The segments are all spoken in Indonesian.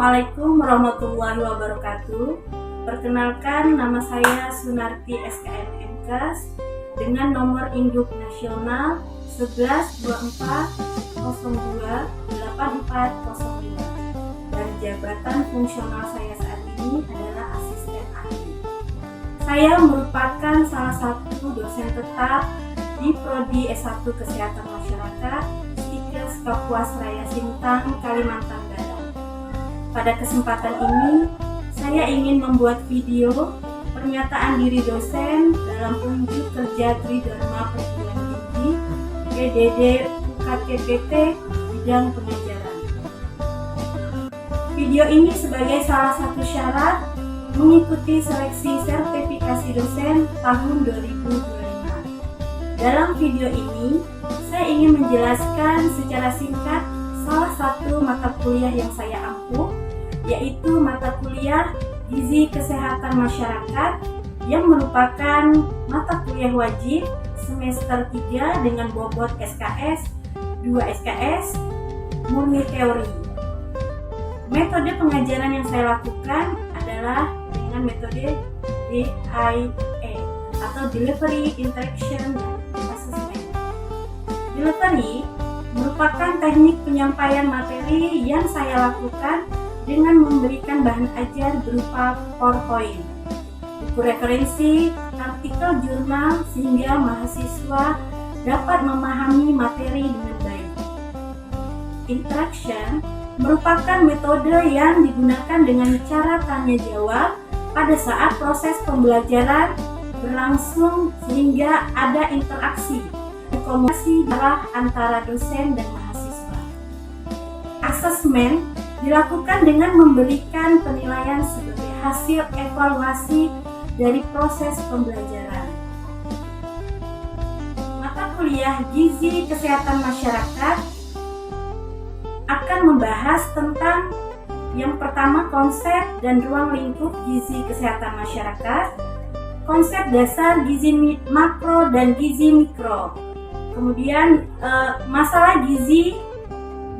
Assalamualaikum warahmatullahi wabarakatuh. Perkenalkan, nama saya Sunarti SKM MKes dengan nomor induk nasional 1124028402 dan jabatan fungsional saya saat ini adalah asisten ahli. Saya merupakan salah satu dosen tetap di Prodi S1 Kesehatan Masyarakat Stikes Kapuas Raya Sintang, Kalimantan Barat. Pada kesempatan ini, saya ingin membuat video pernyataan diri dosen dalam unjuk kerja Tridharma Perguruan Tinggi PDD UKTPT bidang pengajaran. Video ini sebagai salah satu syarat mengikuti seleksi sertifikasi dosen tahun 2025. Dalam video ini, saya ingin menjelaskan secara singkat salah satu mata kuliah yang saya ampuh, yaitu mata kuliah Gizi Kesehatan Masyarakat yang merupakan mata kuliah wajib semester 3 dengan bobot SKS, 2 SKS, murni teori. Metode pengajaran yang saya lakukan adalah dengan metode DIA atau Delivery, Interaction, dan Assessment. Delivery merupakan teknik penyampaian materi yang saya lakukan dengan memberikan bahan ajar berupa PowerPoint, buku referensi, artikel jurnal sehingga mahasiswa dapat memahami materi dengan baik. Interaction merupakan metode yang digunakan dengan cara tanya jawab pada saat proses pembelajaran berlangsung sehingga ada interaksi komunikasi antara dosen dan mahasiswa. Assessment dilakukan dengan memberikan penilaian sebagai hasil evaluasi dari proses pembelajaran. Mata kuliah Gizi Kesehatan Masyarakat akan membahas tentang yang pertama konsep dan ruang lingkup gizi kesehatan masyarakat, konsep dasar gizi makro dan gizi mikro, kemudian masalah gizi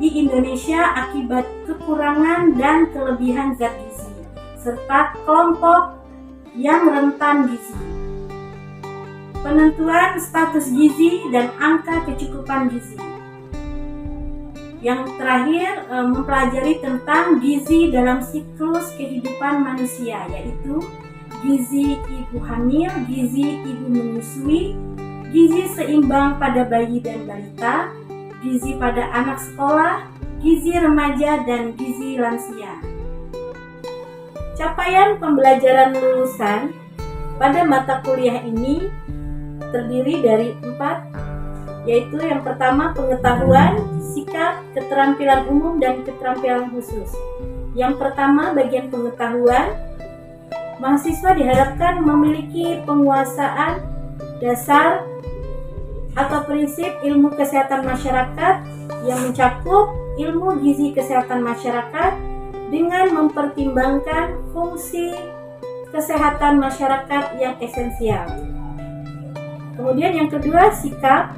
di Indonesia akibat kekurangan dan kelebihan zat gizi, serta kelompok yang rentan gizi. Penentuan status gizi dan angka kecukupan gizi. Yang terakhir, mempelajari tentang gizi dalam siklus kehidupan manusia, yaitu gizi ibu hamil, gizi ibu menyusui, gizi seimbang pada bayi dan balita, gizi pada anak sekolah, gizi remaja, dan gizi lansia. Capaian pembelajaran lulusan pada mata kuliah ini terdiri dari 4, yaitu yang pertama pengetahuan, sikap, keterampilan umum, dan keterampilan khusus. Yang pertama bagian pengetahuan, mahasiswa diharapkan memiliki penguasaan dasar atau prinsip ilmu kesehatan masyarakat yang mencakup ilmu gizi kesehatan masyarakat dengan mempertimbangkan fungsi kesehatan masyarakat yang esensial. Kemudian yang kedua, sikap.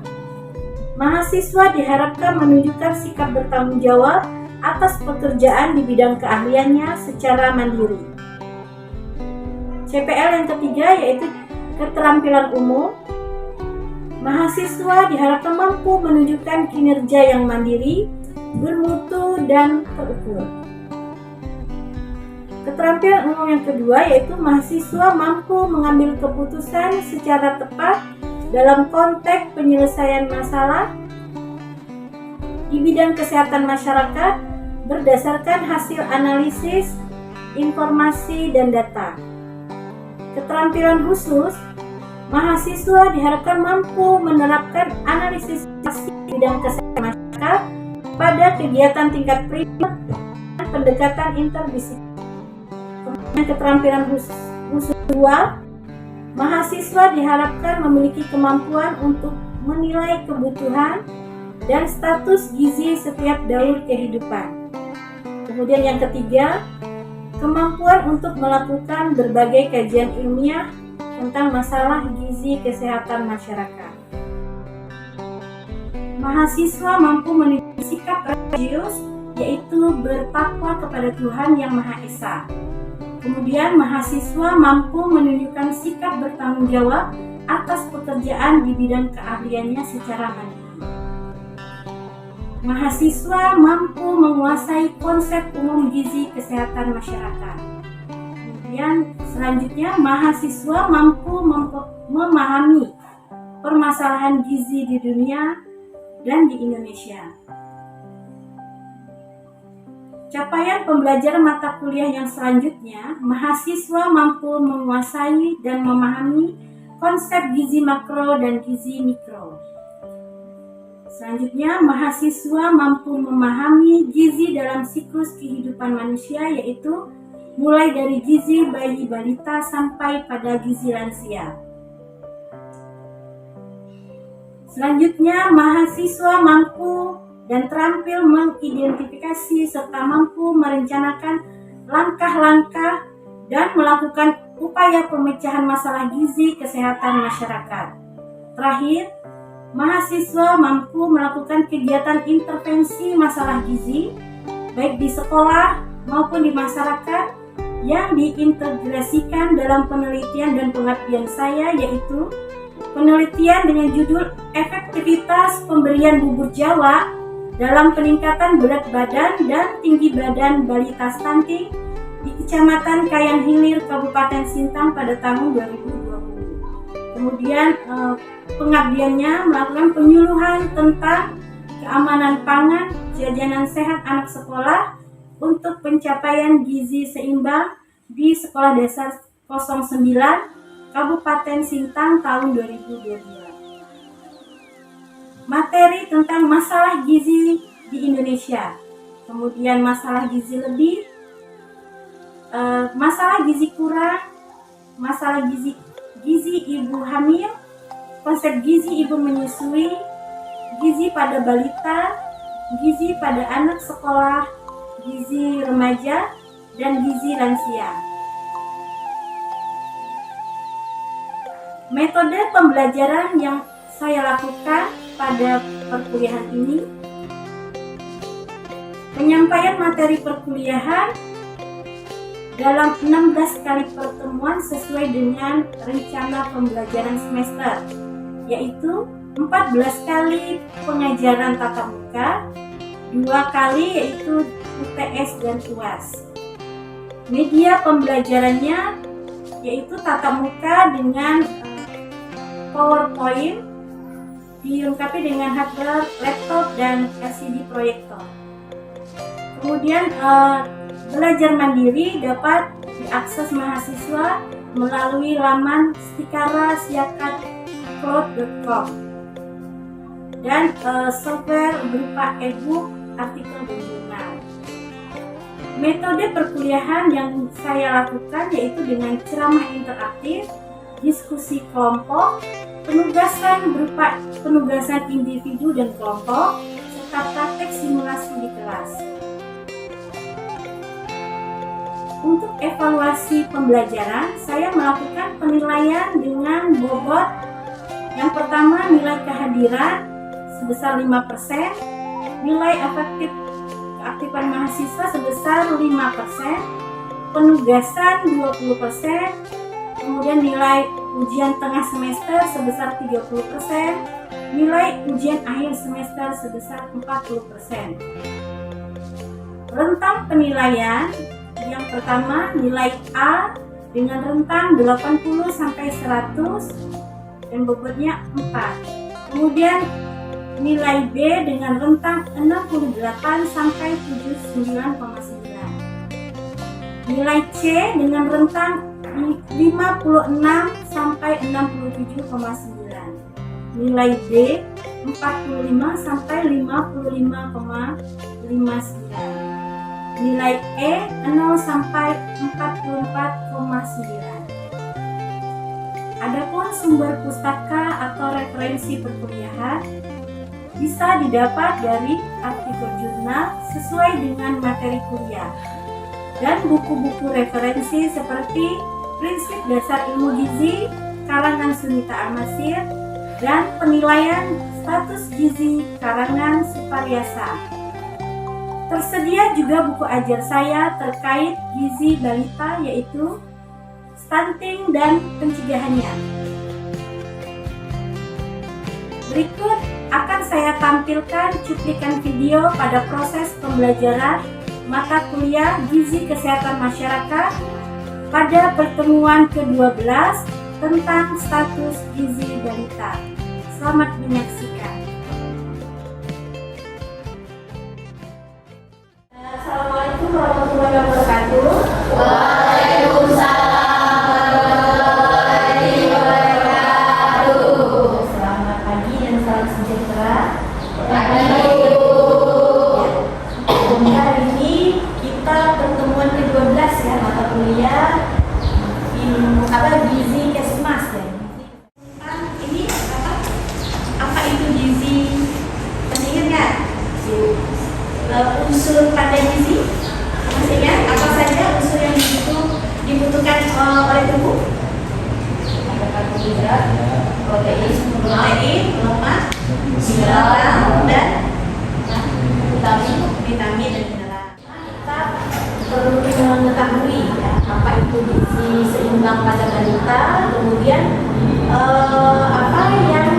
Mahasiswa diharapkan menunjukkan sikap bertanggung jawab atas pekerjaan di bidang keahliannya secara mandiri. CPL yang ketiga yaitu keterampilan umum. Mahasiswa diharapkan mampu menunjukkan kinerja yang mandiri, bermutu, dan terukur. Keterampilan umum yang kedua yaitu mahasiswa mampu mengambil keputusan secara tepat dalam konteks penyelesaian masalah di bidang kesehatan masyarakat berdasarkan hasil analisis, informasi, dan data. Keterampilan khusus, mahasiswa diharapkan mampu menerapkan analisis bidang kesehatan masyarakat pada kegiatan tingkat primer dan pendekatan interdisipliner. Kemudian keterampilan khusus 2, mahasiswa diharapkan memiliki kemampuan untuk menilai kebutuhan dan status gizi setiap daur kehidupan. Kemudian yang ketiga, kemampuan untuk melakukan berbagai kajian ilmiah tentang masalah gizi kesehatan masyarakat. Mahasiswa mampu menunjukkan sikap religius yaitu bertakwa kepada Tuhan Yang Maha Esa. Kemudian mahasiswa mampu menunjukkan sikap bertanggung jawab atas pekerjaan di bidang keahliannya secara mandiri. Mahasiswa mampu menguasai konsep umum gizi kesehatan masyarakat. Kemudian selanjutnya mahasiswa mampu memahami permasalahan gizi di dunia dan di Indonesia. Capaian pembelajaran mata kuliah yang selanjutnya, mahasiswa mampu menguasai dan memahami konsep gizi makro dan gizi mikro. Selanjutnya, mahasiswa mampu memahami gizi dalam siklus kehidupan manusia, yaitu mulai dari gizi bayi balita sampai pada gizi lansia. Selanjutnya, mahasiswa mampu dan terampil mengidentifikasi serta mampu merencanakan langkah-langkah dan melakukan upaya pemecahan masalah gizi kesehatan masyarakat. Terakhir, mahasiswa mampu melakukan kegiatan intervensi masalah gizi baik di sekolah maupun di masyarakat yang diintegrasikan dalam penelitian dan pengabdian saya, yaitu penelitian dengan judul efektivitas pemberian bubur Jawa dalam peningkatan berat badan dan tinggi badan balita stunting di Kecamatan Kayan Hilir, Kabupaten Sintang pada tahun 2020. Kemudian pengabdiannya melakukan penyuluhan tentang keamanan pangan, jajanan sehat anak sekolah untuk pencapaian gizi seimbang di Sekolah Dasar 09 Kabupaten Sintang tahun 2022. Materi tentang masalah gizi di Indonesia, kemudian masalah gizi lebih, masalah gizi kurang, masalah gizi ibu hamil, konsep gizi ibu menyusui, gizi pada balita, gizi pada anak sekolah, gizi remaja, dan gizi lansia. Metode pembelajaran yang saya lakukan pada perkuliahan ini, penyampaian materi perkuliahan dalam 16 kali pertemuan sesuai dengan rencana pembelajaran semester, yaitu 14 kali pengajaran tatap muka, 2 kali yaitu UTS dan UAS. Media pembelajarannya yaitu tatap muka dengan PowerPoint, dilengkapi dengan hardware, laptop, dan LCD proyektor. Kemudian belajar mandiri dapat diakses mahasiswa melalui laman stikarasiakatcloud.com dan software berupa e-book, artikel, dan jurnal. Metode perkuliahan yang saya lakukan yaitu dengan ceramah interaktif, diskusi kelompok, penugasan berupa penugasan individu dan kelompok, serta praktek simulasi di kelas. Untuk evaluasi pembelajaran, saya melakukan penilaian dengan bobot. Yang pertama, nilai kehadiran sebesar 5%, nilai keaktifan mahasiswa sebesar 5%, penugasan 20%, kemudian nilai ujian tengah semester sebesar 30%, nilai ujian akhir semester sebesar 40%. Rentang penilaian yang pertama, nilai A dengan rentang 80 sampai 100 dan bobotnya 4. Kemudian nilai B dengan rentang 68 sampai 79,9. Nilai C dengan rentang 56 sampai 67,9. Nilai D 45 sampai 55,59. Nilai E 0 sampai 44,9. Adapun sumber pustaka atau referensi perkuliahan bisa didapat dari artikel jurnal sesuai dengan materi kuliah dan buku-buku referensi seperti Prinsip Dasar Ilmu Gizi karangan Sunita Al-Masir dan Penilaian Status Gizi karangan Suparyasa. Tersedia juga buku ajar saya terkait gizi balita, yaitu stunting dan pencegahannya. Berikut akan saya tampilkan cuplikan video pada proses pembelajaran mata kuliah Gizi Kesehatan Masyarakat pada pertemuan ke-12 tentang status gizi balita. Selamat menyaksikan. Assalamualaikum warahmatullahi wabarakatuh. Waalaikumsalam warahmatullahi wabarakatuh. Selamat pagi dan salam sejahtera. Pagi. Hari ini kita pertemuan ke-12 ya, mata kuliah gizi kesmas ya. Ini apa itu gizi? Masih ingat nggak? Unsur pada gizi? Masih ingat apa saja unsur yang dibutuhkan oleh tubuh? Ada karbohidrat, protein, lemak, mineral dan vitamin dan mineral. Kita perlu mengetahui ya, apa itu gizi seimbang pada balita, kemudian apa yang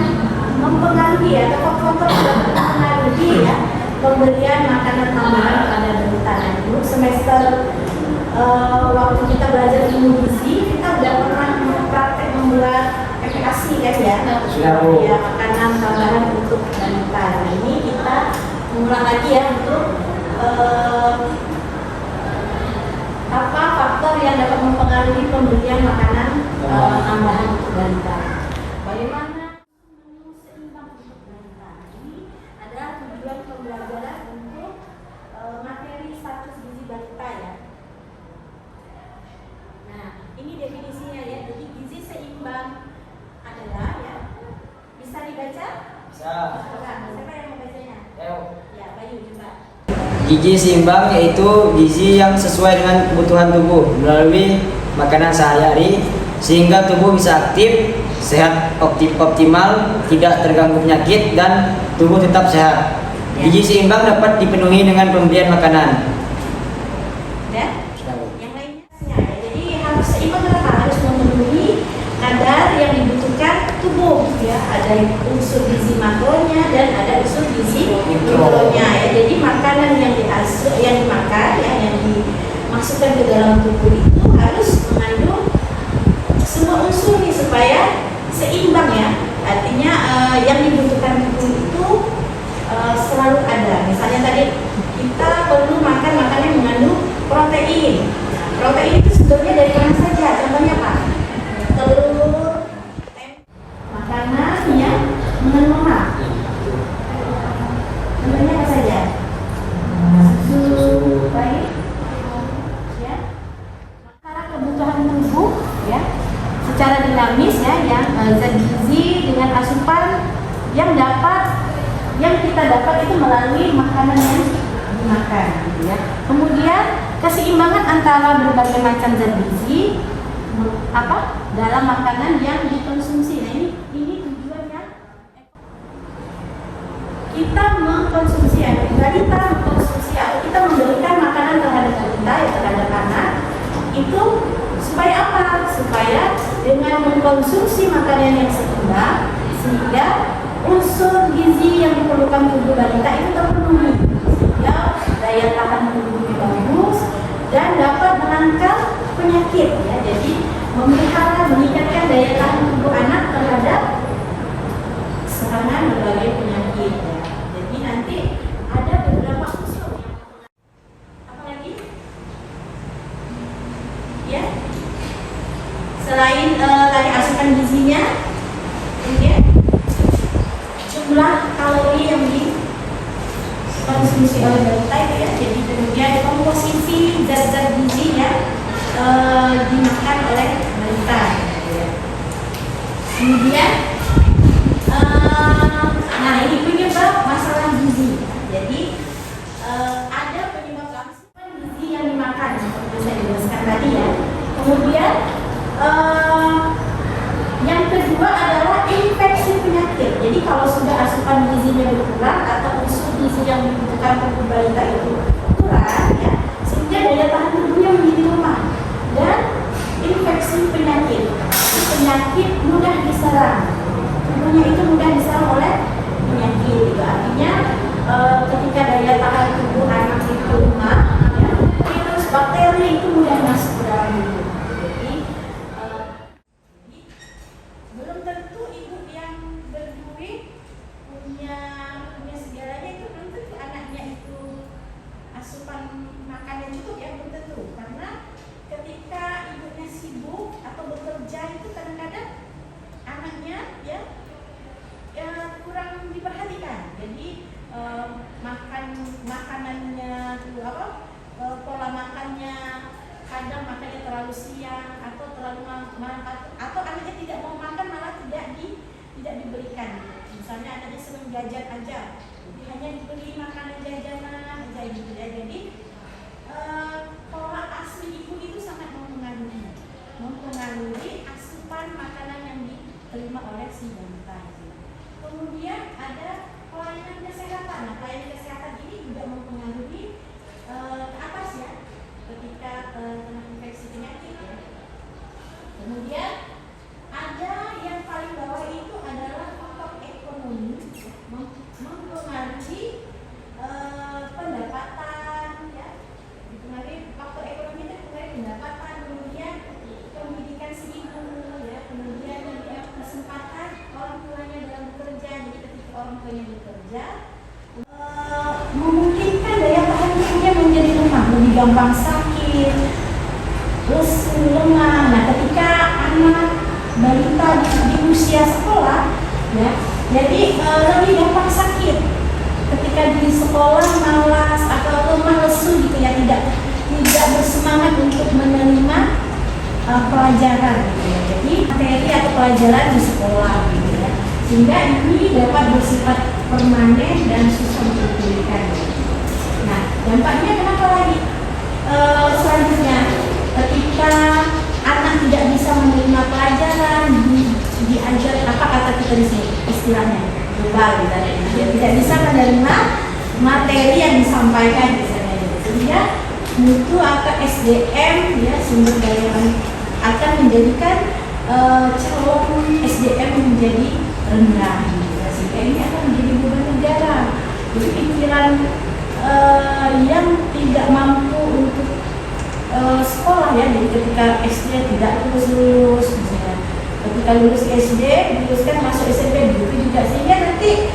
mempengaruhi ya, faktor-faktor yang mempengaruhi ya pemberian makanan tambahan pada balita. Nah, dulu semester waktu kita belajar ilmu gizi, kita udah pernah praktek membuat aplikasi kan ya, ya makanan tambahan untuk balita. Nah, ini kita mengulang lagi ya untuk apa faktor yang dapat mempengaruhi pemberian makanan tambahan untuk balita. Bagaimana menu seimbang untuk balita? Ini adalah tujuan pembelajaran untuk materi status gizi balita ya. Nah, ini definisinya ya. Jadi gizi seimbang adalah ya, bisa dibaca? Bisa. Siapa yang membacanya? Ya, Bayu coba. Gizi seimbang yaitu gizi yang sesuai dengan kebutuhan tubuh melalui makanan sehari-hari sehingga tubuh bisa aktif, sehat optimal, tidak terganggu penyakit dan tubuh tetap sehat. Gizi seimbang dapat dipenuhi dengan pemberian makanan. Dan yang lainnya ya. Jadi harus seimbang kenapa? Harus memenuhi kadar yang dibutuhkan tubuh ya. Ada unsur gizi makronya dan ada unsur gizi mikronya ya. Jadi makanan yang dimakan ya, yang dimasukkan ke dalam tubuh itu harus mengandung semua unsur nih supaya seimbang ya. Artinya yang dibutuhkan tubuh itu selalu ada. Misalnya tadi kita perlu makan makanan yang mengandung protein. Protein itu sebetulnya dari mana saja? Contohnya apa? Telur, makanan yang mengandung lemak. Contohnya apa saja? Susu, baik, ya. Antara kebutuhan tubuh, ya, secara dinamis ya, yang zat gizi dengan asupan yang kita dapat itu melalui makanan yang dimakan, gitu ya. Kemudian keseimbangan antara berbagai macam zat gizi dalam makanan yang dikonsumsi. Nah, ini tujuannya kita mengkonsumsi balita mengkonsumsi atau kita memberikan makanan terhadap balita ya, terhadap anak itu supaya apa? Supaya dengan mengkonsumsi makanan yang seimbang sehingga unsur gizi yang diperlukan tubuh balita itu terpenuhi sehingga daya tahan tubuhnya bagus dan dapat menangkal penyakit ya. Jadi meningkatkan daya tahan tubuh anak terhadap serangan berbagai penyakit ya. Jadi nanti ada beberapa unsur yang apa lagi? Ya. Selain tadi asupan gizinya, kemudian jumlah kalori yang dikonsumsi oleh balita itu ya. Jadi kemudian komposisi zat-zat gizi yang dimakan oleh balita. Kemudian nah ini penyebab masalah gizi. Jadi ada penyebab asupan gizi yang dimakan seperti saya jelaskan tadi ya. Kemudian yang kedua adalah infeksi penyakit. Jadi kalau sudah asupan gizinya berkurang atau unsur gizi yang dibutuhkan tubuh balita itu berkurang ya, sehingga daya tahan tubuhnya menjadi lemah dan infeksi penyakit mudah diserang. Tubuhnya itu mudah diserang oleh penyakit. Itu artinya ketika daya tahan tubuh anak itu lemah, ya, virus bakteri itu mudah masuk ke dalam tubuh. Jadi belum tentu ibu yang berduit punya segalanya, itu belum tentu anaknya itu asupan makannya cukup, ya, belum tentu. Karena ketika ibunya sibuk atau bekerja itu kadang-kadang anaknya ya kurang diperhatikan. Jadi makanannya pola makannya kadang makannya terlalu siang atau terlalu atau anaknya tidak mau makan, malah tidak diberikan. Misalnya anaknya senang jajan aja, jadi hanya diberi makanan jajanan aja gitu ya. Jadi pola asuh ibu itu sangat mempengaruhi asupan makanan yang diterima oleh si balita. Kemudian ada pelayanan kesehatan. Nah, pelayanan kesehatan ini juga mempengaruhi ke atas ya, ketika kena infeksi penyakit ya. Kemudian ada yang paling bawah itu adalah faktor ekonomi, mempengaruhi pendapatan ya. Dipengaruhi faktor ekonomi itu mempengaruhi pendapatan, kemudian pendidikan si ibu ya, kemudian kesempatan orang tuanya dalam bekerja. Jadi ketika orang tuanya bekerja memungkinkan daya tahan tubuhnya menjadi lemah, lebih gampang sakit, lesu, lemah. Nah, ketika anak balita di usia sekolah ya, jadi lebih gampang sakit. Ketika di sekolah malas atau lemah, lesu gitu ya, tidak bersemangat untuk menerima pelajaran gitu ya. Jadi materi atau pelajaran di sekolah gitu ya, sehingga ini dapat bersifat permanen dan susah dipulihkan. Nah, dampaknya kenapa lagi? Selanjutnya, ketika anak tidak bisa menerima pelajaran, diajar apa kata kita di sini istilahnya global gitu ya, dia tidak bisa menerima materi yang disampaikan misalnya, sehingga mutu atau SDM ya, sumber daya akan menjadikan calon SDM menjadi rendah gitu. Sehingga ini akan menjadi beban negara. Jadi pikiran yang tidak mampu untuk sekolah ya, jadi ketika SD tidak lulus misalnya, ketika lulus SD diluluskan masuk SMP begitu juga, sehingga nanti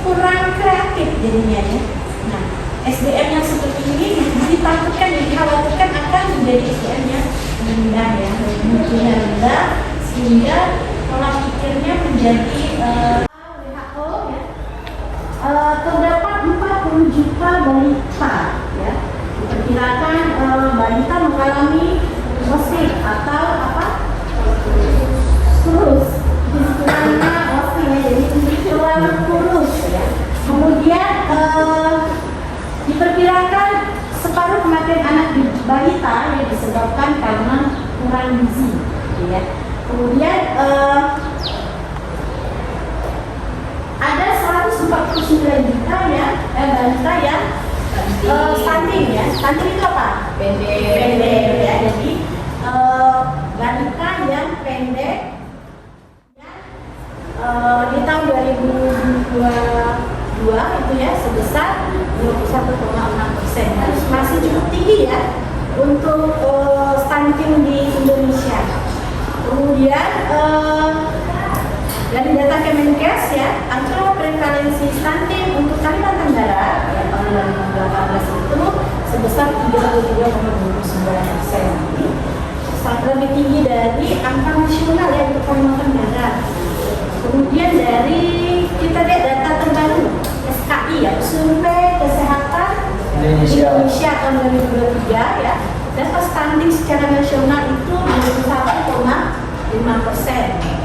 kurang kreatif jadinya ya. Nah, SDM yang seperti ini dikhawatirkan akan menjadi SDM yang rendah ya, mutunya rendah, sehingga pola pikirnya menjadi WHO ya, terdapat 40 juta balita ya, diperkirakan balita mengalami OSIS atau apa? Kurus, istilahnya OSIS ya, jadi terlalu kurus ya. Kemudian diperkirakan separuh kematian anak di balita yang disebabkan karena kurang gizi ya. Kemudian ada 149 juta ya balita yang stunting ya. Stunting itu apa? Pendek ya. Jadi balita yang pendek di tahun 2022 itu ya sebesar 21,6%. Masih cukup tinggi ya untuk stunting di Indonesia. Kemudian dari data Kemenkes ya, angka prevalensi stunting untuk Kalimantan Barat ya, tahun 2018 itu sebesar 33,29%. Sangat lebih tinggi dari angka nasional ya untuk Kalimantan Barat. Kemudian dari kita lihat data terbaru SKI ya, Survei Kesehatan Indonesia tahun 2023 ya, data stunting secara nasional itu 21,5%.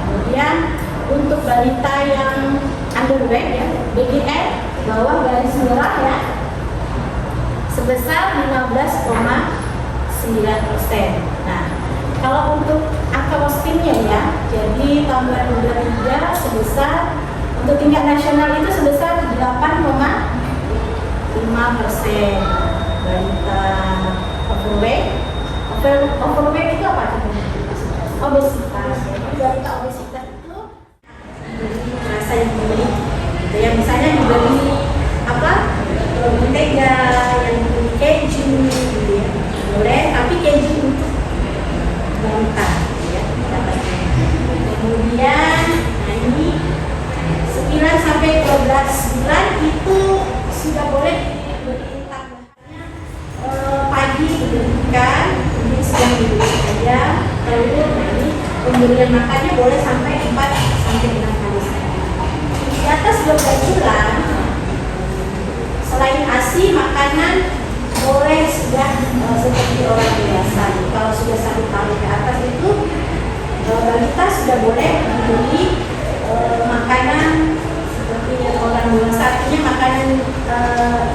Kemudian untuk balita yang underweight ya, BGM bawah garis merah ya, sebesar 15,9%. Nah, kalau untuk angka postingnya ya, jadi tahun 2023 sebesar untuk tingkat nasional itu sebesar 8,5%. balita overweight. Overweight itu apa? Obesitas. Jadi balita obesitas itu rasa yang dibeli, gitu ya. Misalnya dibeli mentega yang keju, gitu ya. Boleh, tapi keju untuk balita, gitu ya. Kemudian, nah ini 9 sampai 12 bulan itu sudah boleh diberi tambahannya pagi diberikan, ini siang diberi saja, telur. Nah ini pemberian makannya boleh sampai 4 sampai 6 kali saja. Di atas 12 bulan, selain ASI, makanan boleh sudah seperti orang dewasa. Kalau sudah 1 tahun ke atas itu balita sudah boleh diberi makanan seperti orang dewasa, artinya makanan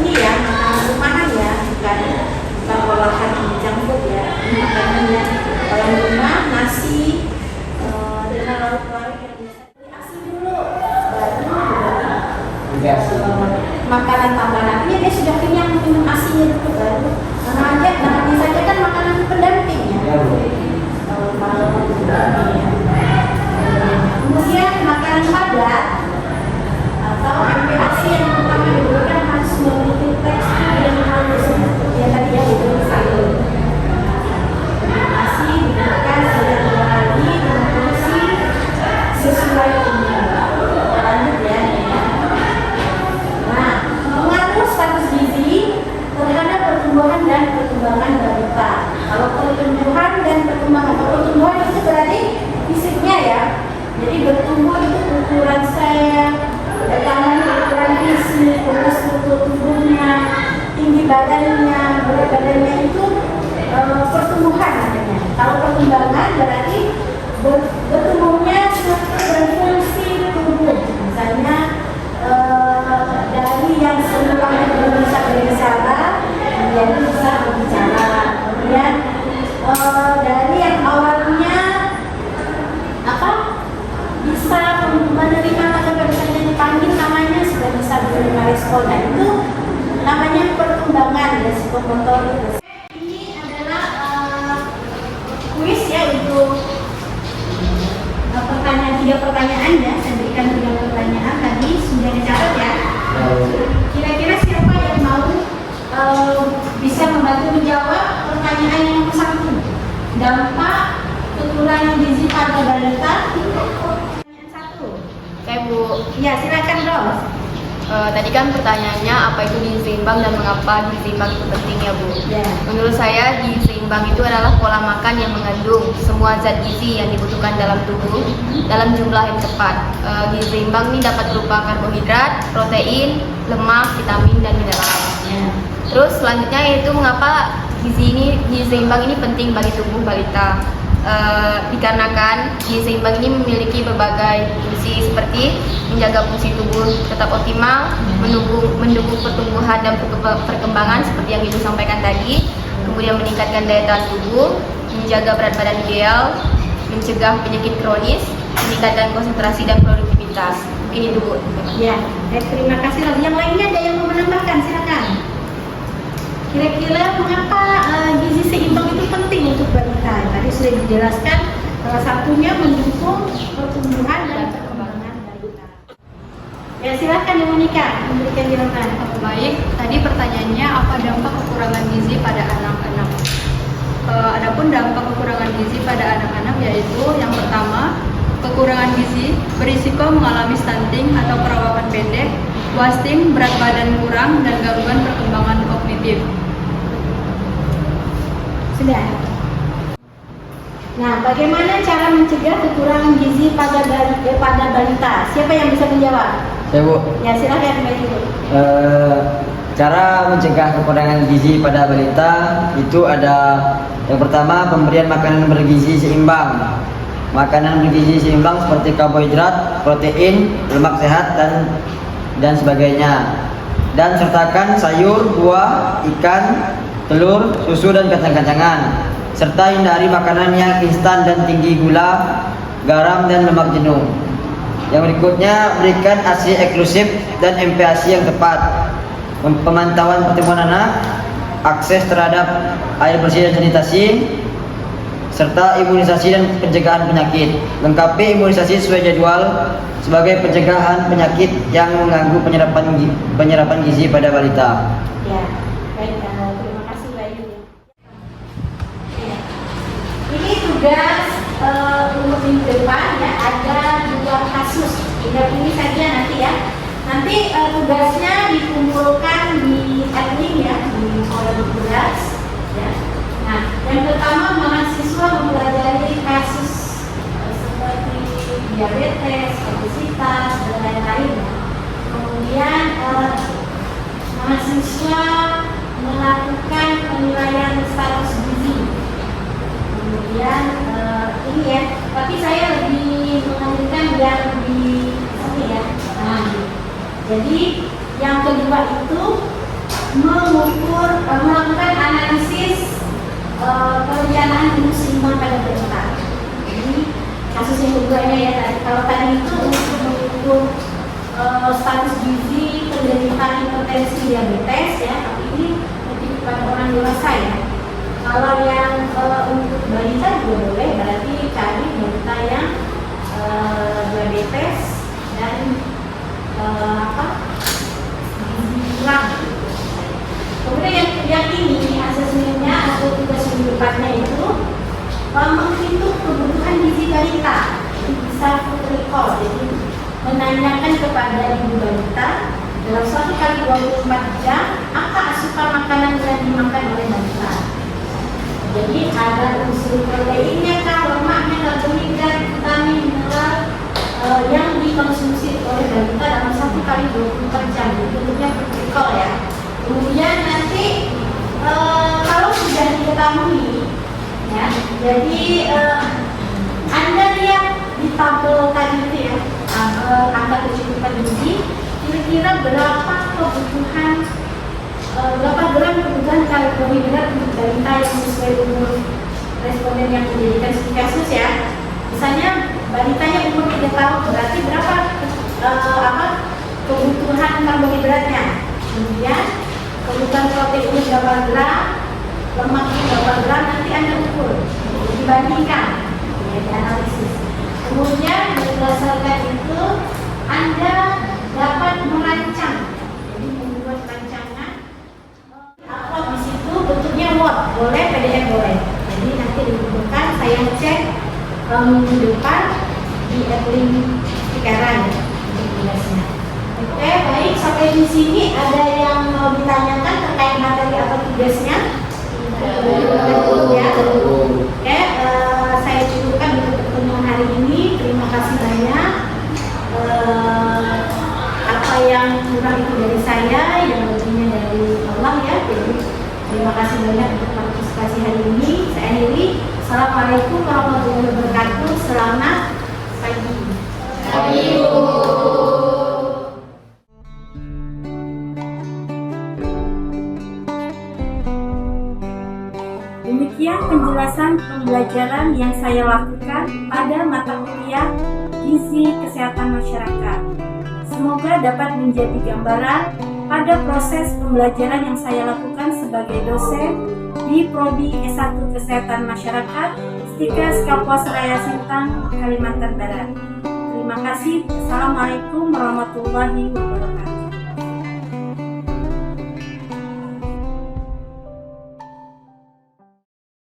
ini ya, makanan rumahan ya, bukan olahan junk food ya. Ini makanan yang orang rumah, nasi dengan lauk-lauk yang biasa diasi dulu, baru makanan tambahan. Ini dia sudah kenyang minum asinya dulu, baru namanya saja kan makanan pendamping ya. Kemudian makanan padat atau MPASI yang pertama diberikan harus memiliki tekstur yang halus seperti yang tadi ya, itu sayur. MPASI diberikan setiap 2 kali dengan porsi sesuai umur. Lanjut ya. Nah, mengatur status gizi terhadap pertumbuhan dan perkembangan balita. Kalau pertumbuhan dan pertumbuhan itu berarti fisiknya ya. Jadi bertumbuh itu ukuran saya, tangan ukuran fisik, struktur tubuhnya, tinggi badannya, berat badannya itu pertumbuhan namanya. Kalau perkembangan berarti bertumbuhnya struktur dan fungsi tubuh. Misalnya dari yang semulanya belum bisa berbicara menjadi bisa berbicara. Kemudian dari yang awalnya bisa menerima atau misalnya dipanggil namanya sudah bisa menerima respon. Nah itu namanya perkembangan ya, psikomotorik. Ini adalah kuis ya untuk pertanyaan, 3 pertanyaan ya. Saya berikan 3 pertanyaan tadi sudah dicatat ya. Kira-kira siapa yang mau bisa membantu menjawab pertanyaan yang nomor 1? Dampak kekurangan gizi pada balita. Oke Bu. Ya silakan Ros. Tadi kan pertanyaannya apa itu gizi seimbang dan mengapa gizi seimbang itu penting ya Bu? Ya. Menurut saya gizi seimbang itu adalah pola makan yang mengandung semua zat gizi yang dibutuhkan dalam tubuh dalam jumlah yang tepat. Gizi seimbang ini dapat berupa karbohidrat, protein, lemak, vitamin dan mineral. Ya. Terus selanjutnya yaitu mengapa gizi seimbang ini penting bagi tubuh balita. Dikarenakan gizi seimbang ini memiliki berbagai fungsi seperti menjaga fungsi tubuh tetap optimal, mendukung pertumbuhan dan perkembangan seperti yang Ibu sampaikan tadi, kemudian meningkatkan daya tahan tubuh, menjaga berat badan ideal, mencegah penyakit kronis, meningkatkan konsentrasi dan produktivitas. Mungkin itu Bu. Ya, terima kasih. Yang lainnya ada yang mau menambahkan? Silakan. Kira-kira mengapa gizi seimbang itu penting untuk balita? Tadi sudah dijelaskan, salah satunya mendukung pertumbuhan dan perkembangan balita. Ya silakan Ibu Monika memberikan jawaban. Baik, tadi pertanyaannya apa dampak kekurangan gizi pada anak-anak? Adapun dampak kekurangan gizi pada anak-anak yaitu yang pertama, kekurangan gizi berisiko mengalami stunting atau perawakan pendek, wasting, berat badan kurang, dan gangguan perkembangan kognitif. Sudah. Nah, bagaimana cara mencegah kekurangan gizi pada balita? Siapa yang bisa menjawab? Saya Bu. Ya silakan Mbak Ibu. Cara mencegah kekurangan gizi pada balita itu ada yang pertama pemberian makanan bergizi seimbang. Makanan bergizi seimbang seperti karbohidrat, protein, lemak sehat dan sebagainya. Dan sertakan sayur, buah, ikan, telur, susu dan kacang-kacangan. Serta hindari makanan yang instan dan tinggi gula, garam dan lemak jenuh. Yang berikutnya berikan ASI eksklusif dan MPASI yang tepat. Pemantauan pertumbuhan anak, akses terhadap air bersih dan sanitasi, serta imunisasi dan pencegahan penyakit. Lengkapi imunisasi sesuai jadwal sebagai pencegahan penyakit yang mengganggu penyerapan gizi pada balita. Ya, baik. Terima kasih Mbak Yuni. Ini tugas untuk minggu depan ya, ada 2 kasus. Tinggal ini saja nanti ya. Nanti tugasnya dikumpulkan di admin ya, di kolom tugas ya. Nah, yang pertama mahasiswa mempelajari kasus seperti diabetes, obesitas, dan lain-lain ya. Kemudian mahasiswa melakukan penilaian status gizi. Kemudian ini ya, tapi saya lebih mengajukan yang di sini ya. Jadi yang kedua itu melakukan analisis perencanaan hidup seimbang pada balita. Jadi kasus yang kedua ini ya, kalau tadi itu untuk mengukur status gizi penderita hipertensi diabetes ya, tapi ini lebih kepada orang dewasa ya. Kalau yang untuk balita juga boleh, berarti cari balita yang diabetes dan gizi kurang. Kemudian yang ini asesmennya atau tugas minggu depannya itu menghitung kebutuhan gizi balita. Jadi bisa food recall, jadi menanyakan kepada ibu balita dalam 1 kali 24 jam apa asupan makanan yang dimakan oleh balita. Jadi ada unsur proteinnya kah, lemaknya, karbohidrat, vitamin, mineral yang dikonsumsi oleh balita dalam 1 kali 24 jam. Bentuknya food recall ya. Kemudian nanti kalau sudah diketahui ya, jadi Anda lihat di tabel tadi itu ya, angka kecukupan gizi, kira-kira berapa kebutuhan, berapa gram kebutuhan karbohidrat untuk balita yang sesuai umur responden yang menjadikan studi kasus ya. Misalnya balitanya umur 3 tahun, berarti berapa kebutuhan karbohidratnya. Kemudian kebutuhan proteinnya berapa gram, lemaknya berapa gram, nanti Anda ukur, dibandingkan, ya, dianalisis. Kemudian berdasarkan itu Anda dapat merancang, jadi membuat rancangan. Upload di situ bentuknya Word, boleh, PDF boleh. Jadi nanti dibutuhkan, saya cek minggu depan di admin Cikarang untuk tugasnya. Oke, baik, sampai di sini ada yang mau ditanyakan terkait materi atau tugasnya? Ya. Oke, saya cukupkan untuk pertemuan hari ini. Terima kasih banyak. Apa yang kurang itu dari saya, yang lebihnya dari Allah ya. Jadi terima kasih banyak untuk partisipasi hari ini. Saya akhiri. Assalamualaikum warahmatullahi wabarakatuh. Selamat pagi. Demikian penjelasan pembelajaran yang saya lakukan pada mata kuliah Gizi Kesehatan Masyarakat. Semoga dapat menjadi gambaran pada proses pembelajaran yang saya lakukan sebagai dosen di Prodi S1 Kesehatan Masyarakat Stikes Kapuas Raya Sintang, Kalimantan Barat. Terima kasih. Assalamualaikum warahmatullahi wabarakatuh.